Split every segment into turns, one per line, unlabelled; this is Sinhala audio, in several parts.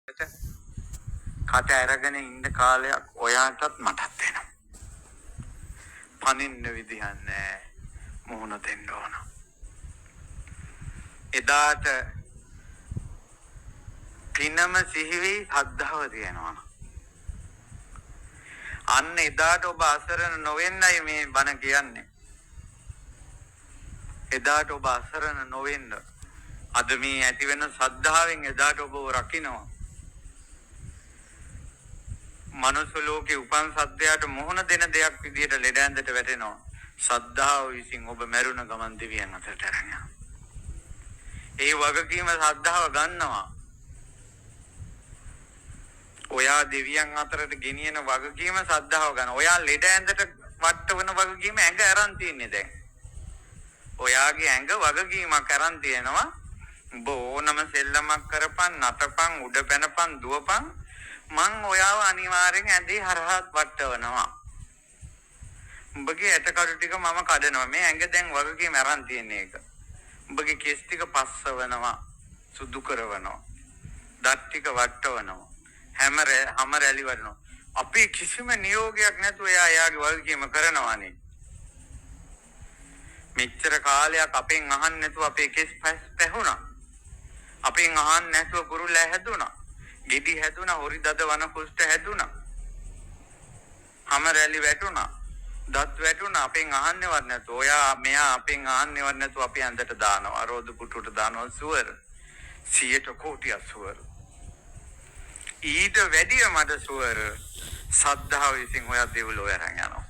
කට අරගෙන ඉන්න කාලයක් ඔයාටත් මටත් වෙනවා. පනින්න විදිහක් නැහැ. මුහුණ දෙන්න ඕන. එදාට පිනම සිහිවි ශ්‍රද්ධාව තියෙනවා. අන්න එදාට ඔබ අසරණ නොවෙන්නයි මේ බණ කියන්නේ. එදාට ඔබ අසරණ නොවෙන්න. අද මේ ඇති වෙන ශ්‍රද්ධාවෙන් එදාට ඔබ රකින්නවා. මනුස්ස ලෝකේ උපන් සත්‍යයට මොහොන දෙන දෙයක් විදියට ලෙඩ ඇඳට වැටෙනවා. ශ්‍රද්ධාව විසින් ඔබ මරුණ ගමන් දෙවියන් අතරට අරන් යනවා. ඒ වගකීම ශ්‍රද්ධාව ගන්නවා. ඔයා දෙවියන් අතරට ගෙනියන වගකීම ශ්‍රද්ධාව ගන්න. ඔයා ලෙඩ ඇඳට වට්ටවන වගකීම ඇඟ අරන් තියන්නේ දැන්. ඔයාගේ ඇඟ වගකීමක් අරන් තියෙනවා. ඔබ ඕනම සෙල්ලමක් කරපන්, නටපන්, උඩ පැනපන්, දුවපන්. මං ඔයාව අනිවාර්යෙන් ඇඳේ හරහාත් වට්ටවනවා. උඹගේ ඇටකඩු ටික මම කඩනවා. මේ ඇඟ දැන් වගකීම අරන් තියෙන එක. උඹගේ කෙස් ටික පස්සවනවා, සුදු කරවනවා. දත් ටික වට්ටවනවා. හැම රැලි වඩනවා. අපි කිසිම නියෝගයක් නැතුව එයාගේ වගකීම කරනවානේ. මෙච්චර කාලයක් අපෙන් අහන්න නැතුව අපේ කෙස් පැහුණා. අපෙන් අහන්න නැතුව කුරුල්ලා හැදුණා. ගෙඩි හැදුණා, හොරි දද වන කුෂ්ඨ හැදුණා. හැම රැලි වැටුණා. දත් වැටුණා. අපෙන් අහන්නේවත් නැතුව ඔයා මෙයා අපෙන් අහන්නේවත් නැතුව අපි අඳට දානවා. රෝද පුටුට දානවා සුවර. 100ට කෝටියක් සුවර. ඊට වැඩිය මඩ සුවර සද්ධාව විසින් ඔයා දෙව්ලොව අරන් යනවා.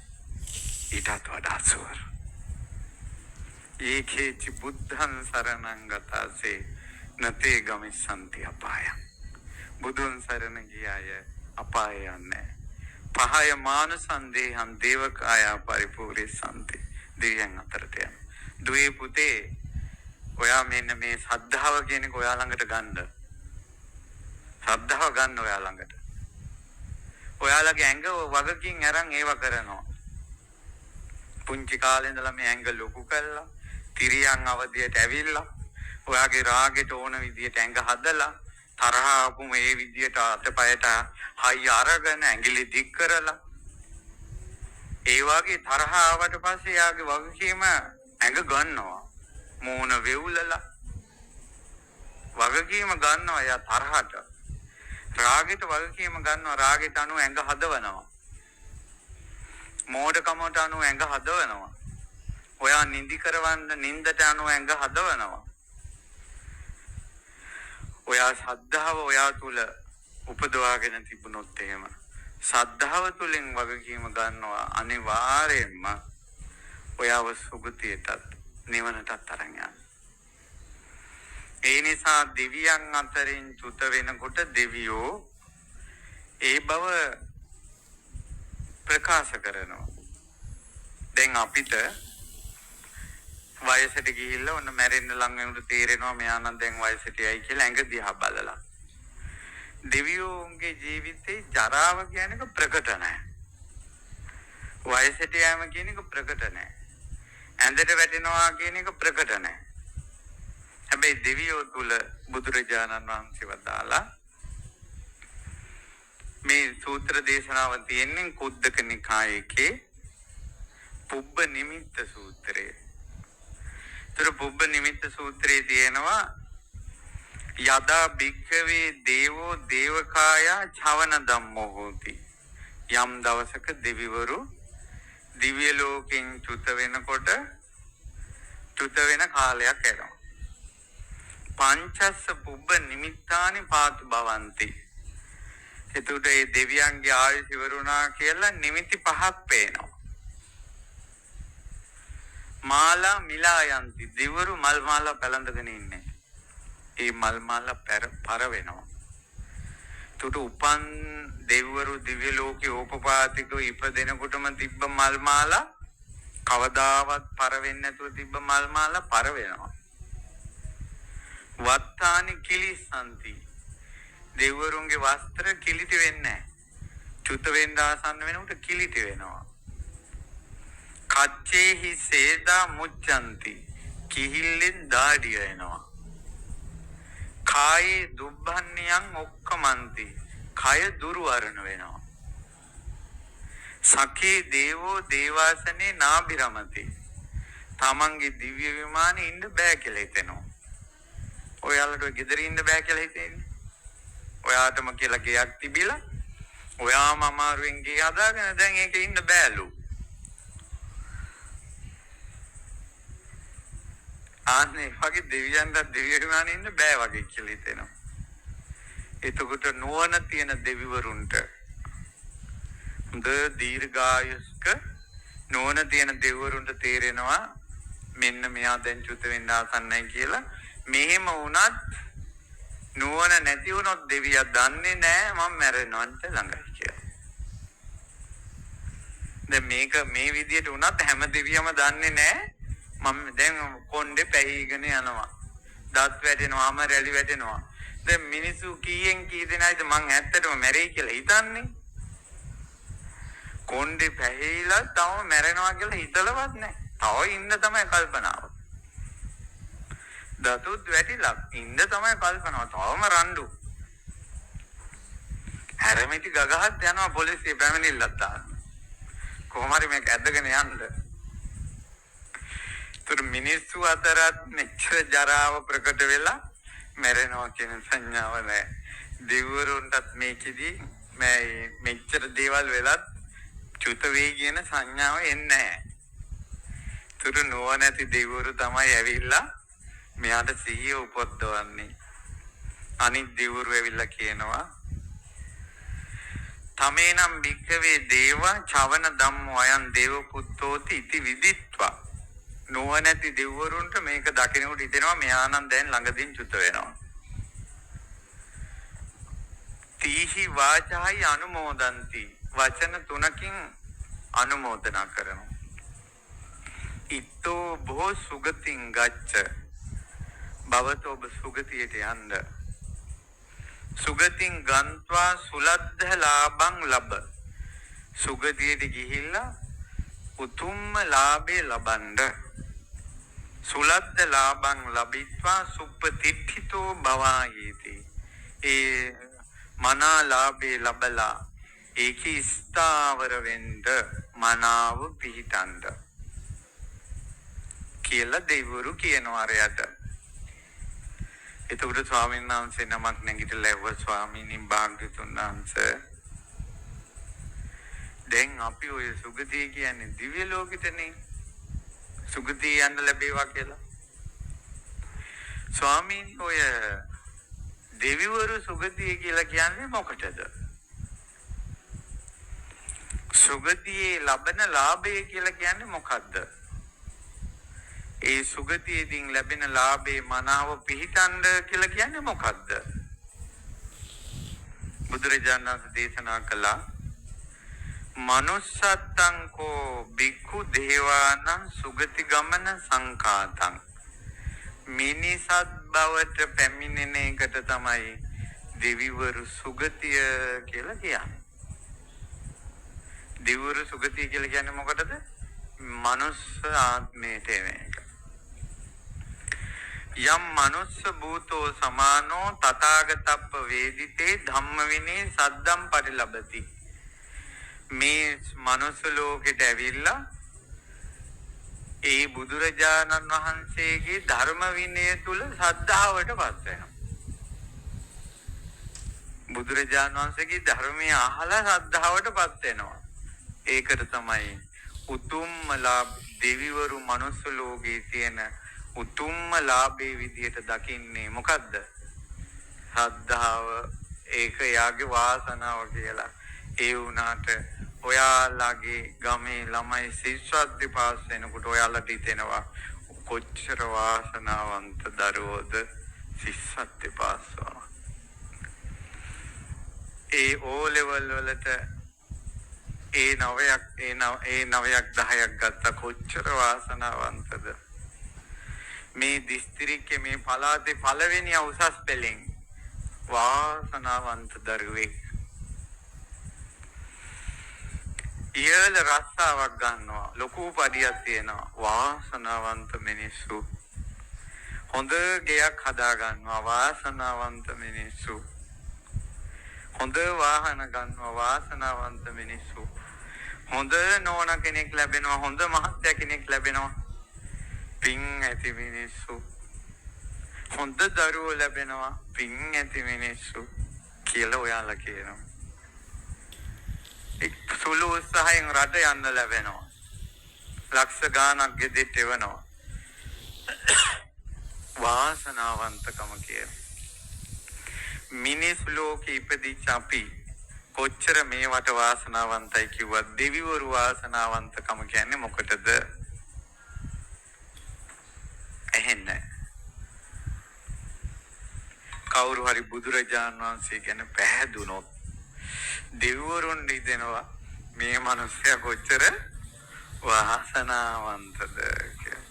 ඊටත් වඩා සුවර. ඒකේචි බුද්ධං සරණං ගතසේ නතේ ගමිස්සන්ති අපාය. බුදුන් සරණ ගියාය අපාය යන්නේ. පහය මානසන්දේහං දේවකාය පරිපූර්ණසන්ති. දෙවියන් අතරට යන. දුවේ පුතේ ඔයා මෙන්න මේ සද්ධාව කියන එක ඔයා ළඟට ගන්න. ශ්‍රද්ධාව ගන්න ඔයා ළඟට. ඔයාලගේ ඇඟ වගකින් අරන් ඒව කරනවා. පුංචි කාලේ ඉඳලා මේ ඇඟ ලොකු කළා. තිරියන් අවදියට ඇවිල්ලා. ඔයාගේ රාගෙට ඕන විදියට ඇඟ හදලා. තරහ ආපුම ඒ විදියට අතපයට හයි අරගෙන ඇඟිලි දික් කරලා. ඒ වගේ තරහ ආවට පස්සේ යාගේ වගකීම ඇඟ ගන්නවා. මූණ වෙවුලලා. වගකීම ගන්නවා යා තරහට. රාගෙට වගකීම ගන්නවා. රාගෙට අනුව ඇඟ හදවනවා. මෝඩකමට අනුව ඇඟ හදවනවා. ඔයා නිදි කරවන්න නින්දට අනුව ඇඟ හදවනවා. ඔයා ශ්‍රද්ධාව ඔයා තුල උපදවාගෙන තිබුණොත් එහෙම ශ්‍රද්ධාව තුලින් වගකීම ගන්නවා අනිවාර්යයෙන්ම ඔයාව සුගතියටත් නිවනටත් අරන් යනවා. ඒ නිසා දෙවියන් අතරින් චුත වෙනකොට දෙවියෝ ඒ බව ප්‍රකාශ කරනවා. දැන් අපිට වයසට ගිහිල්ලා ඔන්න මැරෙන්න ලඟ වෙනකොට තේරෙනවා මෙයා නම් දැන් වයසට යයි කියලා ඇඟ දිහා බලලා. දෙවියෝගේ ජීවිතේ ජරාව කියන එක ප්‍රකට නැහැ. වයසට යෑම කියන එක ප්‍රකට නැහැ. ඇඳට වැටෙනවා කියන එක ප්‍රකට නැහැ. හැබැයි දෙවියෝ තුල බුදුරජාණන් වහන්සේ වදාලා මේ සූත්‍ර දේශනාව තියෙන්නේ කුද්දක නිකායේ පුබ්බ නිමිත්ත සූත්‍රය. තර පුබ්බ නිමිත්ත සූත්‍රයේ තියෙනවා යදා භික්ඛවේ දේවෝ දේවකාය චවන ධම්මෝ හෝති. යම් දවසක දෙවිවරු දිව්‍ය ලෝකෙන් චුත වෙනකොට චුත වෙන කාලයක් එනවා. පංචස්ස පුබ්බ නිමිත්තානි පාතු භවಂತಿ. එතකොට මේ දෙවියන්ගේ ආයුෂ ඉවරුණා කියලා නිමිති පහක් පේනවා. මාලා මිලා යන්ති. දිවරු මල් මාලා පැලඳගෙන ඉන්නේ. ඒ මල් මාලා පර වෙනවා. තුට උපන් දෙවිවරු දිව්‍ය ලෝකේ ඕපපාතිකව ඉපදෙනකොටම තිබ්බ මල් මාලා කවදාවත් පර වෙන්නේ නැතුව තිබ්බ මල් මාලා පර වෙනවා. වත්තානි කිලිසන්ති. දෙවිවරුන්ගේ වස්ත්‍ර කිලිටි වෙන්නේ නැහැ. චුත වෙන්න ආසන්න වෙනකොට කිලිටි වෙනවා. කච්චේහි සේදා මුච්ඡanti. කිහිල්ලෙන් දාඩිය එනවා. කායේ දුබ්බන්නියන් ඔක්කමන්ති. කය දුර්වර්ණ වෙනවා. සකේ දේවෝ දේවාසනේ නාබිරමති. තමන්ගේ දිව්‍ය විමානේ ඉන්න බෑ කියලා හිතෙනවා. ඔයාලට ගෙදර ඉන්න බෑ කියලා හිතෙන්නේ. ඔයාටම කියලා ගයක් තිබිලා ඔයාම අමාරුවෙන් ගේ හදාගෙන දැන් ඒකේ ඉන්න බෑලු. ආන්නේ වගේ දෙවියන්ට දිව්‍ය විමානේ ඉන්න බෑ වගේ කියලා හිතෙනවා. එතකොට නුවණ තියෙන දෙවිවරුන්ට හොඳ දීර්ඝායුෂ්ක නුවණ තියෙන දෙවිවරුන්ට තේරෙනවා මෙන්න මෙයා දැන් චුත වෙන්න ආසන්නයි කියලා. මෙහෙම වුණත් නුවණ නැති වුණොත් දෙවියා දන්නේ නැහැ මම මැරෙනවන්ට ළඟයි කියලා. දැන් මේක මේ විදියට වුණත් හැම දෙවියම දන්නේ නැහැ මම දැන් කොණ්ඩේ පැහිගෙන යනවා. දත් වැටෙනවාම රැලි වැටෙනවා. දැන් මිනිස්සු කීයෙන් කී දෙනායිද මං ඇත්තටම මැරෙයි කියලා හිතන්නේ? කොණ්ඩේ පැහිලා තව මැරෙනවා කියලා හිතලවත් නැහැ. තව ඉන්න තමයි කල්පනාව. දතුත් වැටිලා ඉන්න තමයි කල්පනාව. තවම රණ්ඩු. හැරමිටි ගගහත් යනවා පොලිසිය පැමිණිල්ලක් දාන්න. කොහොම හරි මේක ඇදගෙන යන්න. තුරු මිනිස්සු අතරත් මෙච්චර ජරාව ප්‍රකට වෙලා මැරෙනවා කියන සංඥාව නැහැ. දෙවිවරුන්ටත් මේකෙදි මෙච්චර දේවල් වෙලත් චුත වේ කියන සංඥාව එන්නේ නැහැ. තුරු නොවැති දෙවිවරු තමයි ඇවිල්ලා මෙයාට සිහිය උපද්දවන්නේ. අනිත් දෙවිවරු ඇවිල්ලා කියනවා තමේනම් භික්ඛවේ දේවා චවන ධම්මෝ අයං දේව පුත්තෝති ඉති විදිත්වා. නොවැති දෙවිවරුන්ට මේක දකිනකොට හිතෙනවා මෙයා නම් දැන් ළඟදීන් චුත වෙනවා. තීහි වාචායි අනුමෝදන්ති. වචන තුනකින් අනුමෝදනා කරනවා. ඉත්තෝ බෝ සුගතින් ගච්ඡ. භවතෝ ඔබ සුගතියට යන්න. සුගතින් ගන්්වා සුලද්ධ ලාභං ලබ. සුගතියට ගිහිල්ලා උතුම්ම ලාභේ ලබන්න. සුලද්ධ ලාභං ලබිත්වා සුප්පතිට්ඨිතෝ භවායේති. ඒ මනා ලාභේ ලබලා ඒකී ස්ථාවර වෙන්න මනාව පිහිටන්න කියලා දෙවිවරු කියනවා අරයට. එතකොට ස්වාමීන් වහන්සේ නමක් නැගිටලා ඇහුවා ස්වාමීනි භාග්‍යතුන් වහන්සේ දැන් අපි ඔය සුගතිය කියන්නේ දිව්‍ය ලෝකෙටනේ. සුගතිය යන්න ලැබේවා කියලා. ස්වාමීන් ඔය දෙවිවරු සුගතිය කියලා කියන්නේ මොකටද? සුගතියේ ලබන ලාභය කියලා කියන්නේ මොකද්ද? ඒ සුගතියකින් ලැබෙන ලාභේ මනාව පිහිටන්න කියලා කියන්නේ මොකද්ද? බුදුරජාණන් වහන්සේ දේශනා කළා මනුස්සත්තං කෝ බික්ඛු දේවානං සුගති ගමන සංකාතං. මිනිසත් බවට පැමිණෙන එකට තමයි දෙවිවරු සුගතිය කියලා කියන්නේ. දෙවිවරු සුගතිය කියලා කියන්නේ මොකටද? මනුස්ස ආත්මයට මේක. යම් මනුස්ස භූතෝ සමානෝ තථාගතප්ප වේදිතේ ධම්ම විනේ සද්දම් පරිලබති. මේ මනුස්ස ලෝකෙට ඇවිල්ලා ඒ බුදුරජාණන් වහන්සේගේ ධර්ම විනය තුල ශ්‍රද්ධාවටපත් වෙනවා. බුදුරජාණන් වහන්සේගේ ධර්මය අහලා ශ්‍රද්ධාවටපත් වෙනවා. ඒකට තමයි උතුම්ම ලාභ දෙවිවරු මනුස්ස ලෝකයේ තියෙන උතුම්ම ලාභේ විදියට දකින්නේ මොකද්ද? ශ්‍රද්ධාව. ඒක යාගේ වාසනාව කියලා. ඒ වුණාට ඔයාලගේ ගමේ ළමයි ශිෂ්‍යත්ව පාස් වෙනකොට ඔයාලට හිතෙනවා කොච්චර වාසනාවන්ත දරුවෝද ශිෂ්‍යත්ව පාස් වුණා. ඒ ඕ ලෙවල් වලට ඒ 9ක් 10ක් ගත්ත කොච්චර වාසනාවන්තද. මේ දිස්ත්‍රික්කයේ මේ පළාතේ පළවෙනි උසස් පෙළෙන් වාසනාවන්ත දරුවෙක්. ඉහළ රස්සාවක් ගන්නවා. ලොකු පඩියක් තියෙනවා. වාසනාවන්ත මිනිස්සු. හොඳ ගෙයක් හදා ගන්නවා වාසනාවන්ත මිනිස්සු. හොඳ වාහන ගන්නවා වාසනාවන්ත මිනිස්සු. හොඳ නෝන කෙනෙක් ලැබෙනවා හොඳ මහත්තයා කෙනෙක් ලැබෙනවා පින් ඇති මිනිස්සු. හොඳ දරුවෝ ලැබෙනවා පින් ඇති මිනිස්සු කියලා ඔයාලා කියනවා. එක් සුළු උත්සාහයෙන් රට යන්න ලැබෙනවා. ලක්ෂ ගාණක් ගෙදෙට්ට එවනවා. වාසනාවන්තකම කියන මිනිස් ලෝකෙ ඉපදිච්ච අපි කොච්චර මේවට වාසනාවන්තයි කිව්වත් දෙවිවරු වාසනාවන්තකම කියන්නේ මොකටද? ඇහෙන්නේ කවුරු හරි බුදුරජාණන් වහන්සේ ගැන පැහැදුනොත් දෙවිවරුන් හිතෙනවා මේ මිනිස්සයා කොච්චර වාසනාවන්තද කියලා.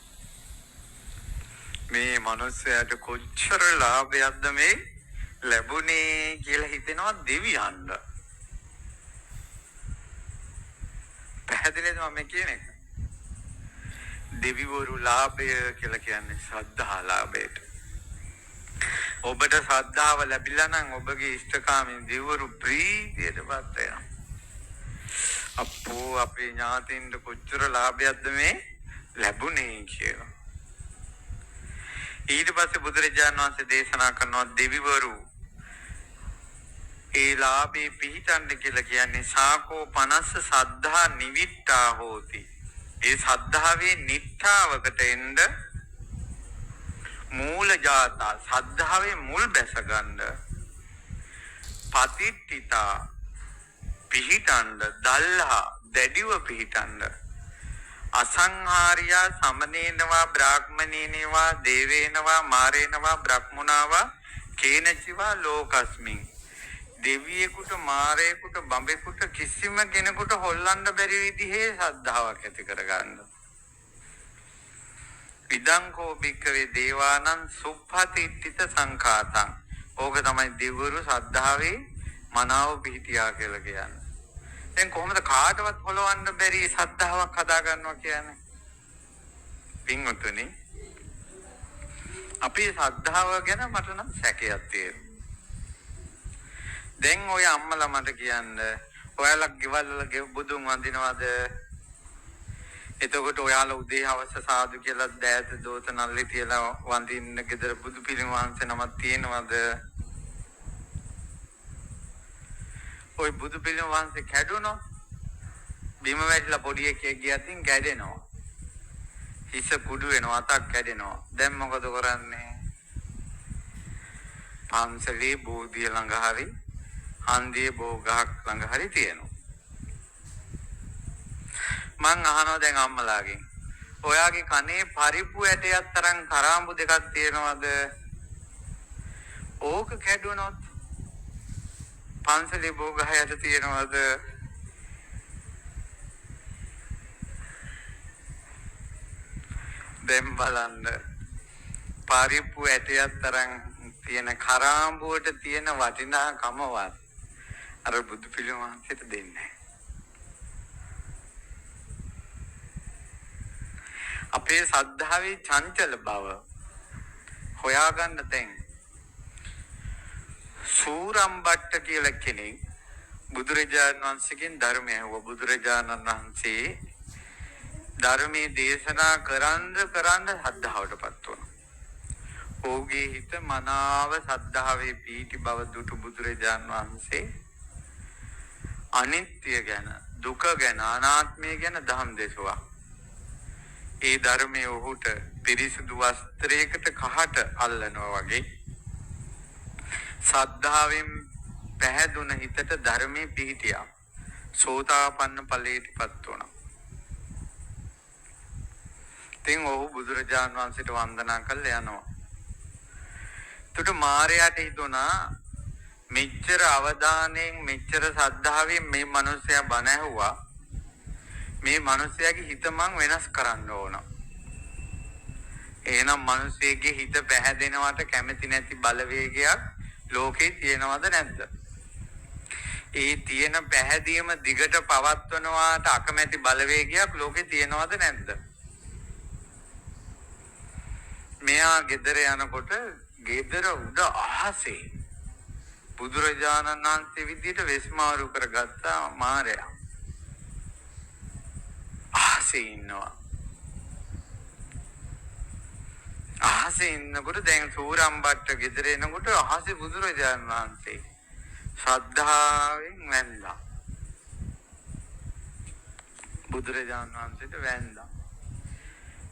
මේ මිනිස්සයාට කොච්චර ලාභයක්ද මේ ලැබුණේ කියලා හිතෙනවා දෙවියන්ට. පැහැදිලිද මම කියන එක? දෙවිවරු ලාභය කියලා කියන්නේ ශ්‍රද්ධා ලාභයට. ඔබට ශ්‍රද්ධාව ලැබිලා නම් ඔබගේ ඉෂ්ඨකාමී දෙවිවරු ප්‍රීතියටපත් වෙනවා. අපෝ අපේ ඥාතින්ට කොච්චර ලාභයක්ද මේ ලැබුණේ කියලා. ඊට පස්සේ බුදුරජාණන් වහන්සේ දේශනා කරනවා දෙවිවරු ඒ ලාභේ පිහිටන්න කියලා කියන්නේ සාකෝ 50 සද්ධා නිවිට්ටා හෝති. ඒ සද්ධාවේ නිට්ඨාවකට එන්න මූල ජාතා සද්ධාවේ මුල් බැස ගන්න පතිට්ඨිතා පිහිටන්න දල්හා දැඩිව පිහිටන්න අසංහාරියා සමනේනවා බ්‍රාහ්මණේනවා දේවේනවා මාරේනවා බ්‍රහ්මුණාවා කේනචිවා ලෝකස්මින් දෙවියෙකුට මාරයෙකුට බඹෙකුට කිසිම කෙනෙකුට හොල්ලන්න බැරි විදිහේ ශ්‍රද්ධාවක් ඇති කරගන්න. විදංකෝ භික්ඛවේ දේවානං සුප්පතිට්ඨිත සංඛාතං. ඕක තමයි දෙවිවරු ශ්‍රද්ධාවේ මනාව පිහිටියා කියලා කියන්නේ. දැන් කොහොමද කාටවත් හොලවන්න බැරි ශ්‍රද්ධාවක් හදා ගන්නවා කියන්නේ? පින්වතුනි අපේ ශ්‍රද්ධාව ගැන මට නම් සැකයක් තියෙනවා. දැන් ඔය අම්මලා මට කියන්න ඔයාලා ගෙවල් වල බුදුන් වඳිනවද? එතකොට ඔයාලා උදේ හවස සාදු කියලා දෑත දෝත නල්ලි තියලා වඳින්න ගෙදර බුදු පිළිම වහන්සේ නමක් තියෙනවද? ඔය බුදු පිළිම වහන්සේ කැඩුණොත් බිම වැටිලා පොඩි එකෙක් ගියත්ින් කැඩෙනවා. හිස කුඩු වෙනවා අතක් කැඩෙනවා. දැන් මොකද කරන්නේ? පන්සලේ බෝධිය ළඟ හරි හන්දියේ බෝගහක් ළඟ හරි තියෙනවා. මං අහනවා දැන් අම්මලාගෙන් ඔයාගේ කනේ පරිප්පු ඇටයක් තරම් කරාඹු දෙකක් තියෙනවද? ඕක කැඩුණොත් පන්සලේ බෝගහ යට තියෙනවද? දැන් බලන්න පරිප්පු ඇටයක් තරම් තියෙන කරාඹුවට තියෙන වටිනාකමවත් අර බුදු පිළිම වහන්සේට දෙන්නේ. අපේ සද්ධාවේ චංචල බව හොයාගන්න තැන් සූරම්බට්ට කියලා කෙනෙක් බුදුරජාණන් වහන්සේගෙන් ධර්මය ඇහුවා. බුදුරජාණන් වහන්සේ ධර්මයේ දේශනා කරන්ද සද්ධාවටපත් වුණා. ඔහුගේ හිත මනාව සද්ධාවේ පීටි බව දුටු බුදුරජාණන් වහන්සේ අනිත්‍ය ගැන දුක ගැන අනාත්මය ගැන ධම් දේශුවා. ඒ ධර්මයේ ඔහුට පිරිසිදු වස්ත්‍රයකට කහට අල්ලනවා වගේ සද්ධාවෙන් පැහැදුන හිතට ධර්මයේ පිහිටියා. සෝතාපන්න ඵලයටපත් වුණා. තින් ඔහු බුදුරජාණන් වහන්සේට වන්දනා කළා යනවා. එතකොට මාරයාට හිතුණා මෙච්චර අවධානයෙන් මෙච්චර සද්ධාවෙන් මේ මිනිස්සයා බණ ඇහුවා. මේ මිනිස්සයාගේ හිත මං වෙනස් කරන්න ඕන. එහෙනම් මිනිස්සෙගේ හිත පැහැදෙනවට කැමති නැති බලවේගයක් ලෝකේ තියෙනවද නැද්ද? ඒ තියෙන පැහැදීම දිගට පවත්වනවාට අකමැති බලවේගයක් ලෝකේ තියෙනවද නැද්ද? මෙයා ගෙදර යනකොට ගෙදර උඩ අහසේ බුදුරජාණන් වහන්සේ විදියට වෙස්මාරු කරගත්තා මාරයා. අහසේ ඉන්නවා. අහසේ ඉන්නකොට දැන් සූරම්බට්ට ගෙදර එනකොට අහසේ බුදුරජාණන් වහන්සේ ශ්‍රද්ධාවෙන් වැඳලා. බුදුරජාණන් වහන්සේට වැඳලා.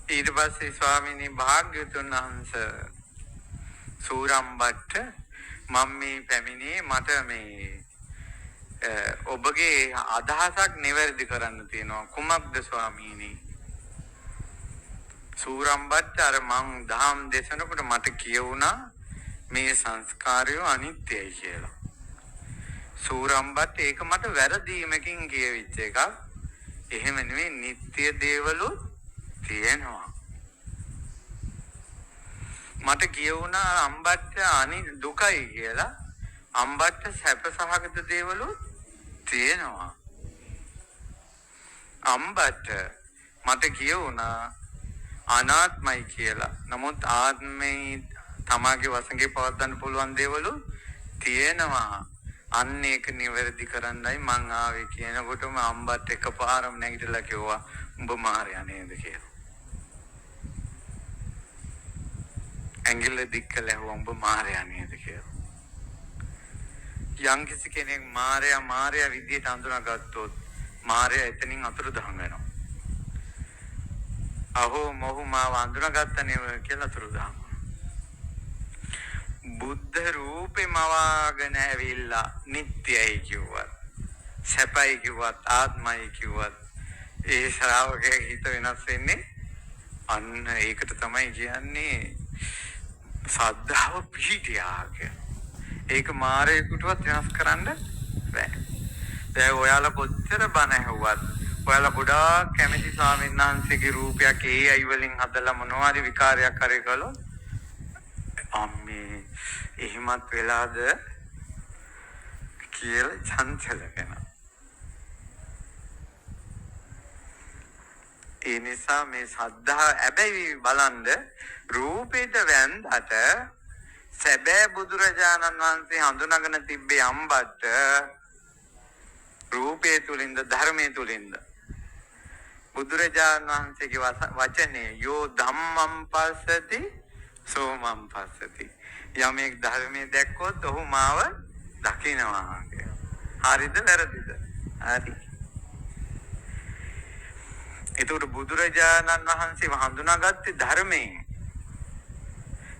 ඊට පස්සේ ස්වාමීනි භාග්‍යවතුන් වහන්සේ සූරම්බට්ට මම මේ පැමිණේ මට මේ ඔබගේ අදහසක් නිවැරදි කරන්න තියෙනවා. කුමක්ද ස්වාමීනි? සූරම්බට්ට අර මං දහම් දේශනකොට මට කියවුණා මේ සංස්කාරය අනිත්‍යයි කියලා. සූරම්බට්ට ඒක මට වැරදීමකින් කියවිච්ච එකක්. එහෙම නෙවෙයි, නිත්‍ය දේවලුත් තියෙනවා. මට කියවුණා අම්බට්ට දුකයි කියලා. අම්බට්ට සැප සහගත දේවලුත් තියෙනවා. අම්බට්ට මට කියවුණා අනාත්මයි කියලා. නමුත් ආත්මේ තමාගේ වසඟේ පවත්වන්න පුළුවන් දේවලුත් තියෙනවා. අන්න ඒක නිවැරදි කරන්නයි මං ආවේ කියනකොටම අම්බට්ට එකපාරම නැගිටලා කිව්වා උඹ මාරයා නේද කියලා. ඇඟිල්ල දික් කළා උඹ මාරයා නේද කියලා. යම් කිසි කෙනෙක් මාරයා විදියට අඳුනාගත්තොත් මාරයා එතනින් අතුරුදහන් වෙනවා. අහෝ මොහු මාව අඳුනාගත්තනේ කියලා අතුරුදහන්. බුද්ධ රූපේ මවාගෙන ඇවිල්ලා නිට්ටයයි කිව්වත් සැපයි කිව්වත් ආත්මයි කිව්වත් ඒ ශ්‍රාවකයේ හිත වෙනස් වෙන්නේ. අන්න ඒකට තමයි කියන්නේ සද්ධාව පිහිටියාක. ඒක මාරේකටවත් වෙනස් කරන්න බෑ. දැන් ඔයාලා කොච්චර බණ ඇහුවත් ඔයාලා ගොඩාක් කැමති ස්වාමීන් වහන්සේගේ රූපයක් AI වලින් හදලා මොනවාරි විකාරයක් කරේ කළොත් අම්මේ එහෙමත් වෙලාද කියලා චංචල වෙනවා. ඒ නිසා මේ සද්ධා හැබැයි බලන්න රූපේට වැන්දට සැබෑ බුදුරජාණන් වහන්සේ හඳුනාගෙන තිබ්බේ අම්බට රූපේ තුලින්ද ධර්මයේ තුලින්ද බුදුරජාණන් වහන්සේගේ වචනේ යෝ ධම්මං පස්සති සෝමං පස්සති. යමෙක් ධර්මයේ දැක්කොත් ඔහු මාව දකිනවා කියලා. හරිද වැරදිද? හරි. ඒතකොට බුදුරජාණන් වහන්සේ හඳුනාගත්තේ ධර්මයෙන්.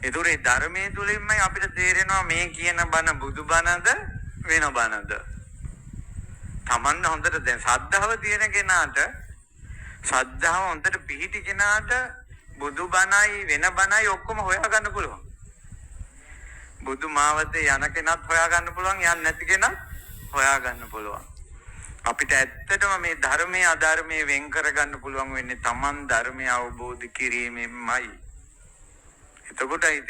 ඒතකොට ඒ ධර්මයේ තුලින්මයි අපිට තේරෙනවා මේ කියන බණ බුදු බණද වෙන බණද. Tamanne හොඳට දැන් ශ්‍රද්ධාව තියෙන කෙනාට ශ්‍රද්ධාව හොඳට පිහිටි කෙනාට බුදු බණයි වෙන බණයි ඔක්කොම හොයා ගන්න පුළුවන්. බුදු මාවතේ යන කෙනත් හොයා ගන්න පුළුවන්, යන්නේ නැති කෙනත් හොයා ගන්න පුළුවන්. අපිට ඇත්තටම මේ ධර්මයේ අධර්මයේ වෙන් කර ගන්න පුළුවන් වෙන්නේ Taman ධර්මය අවබෝධ කිරීමෙන්මයි. එතකොටයි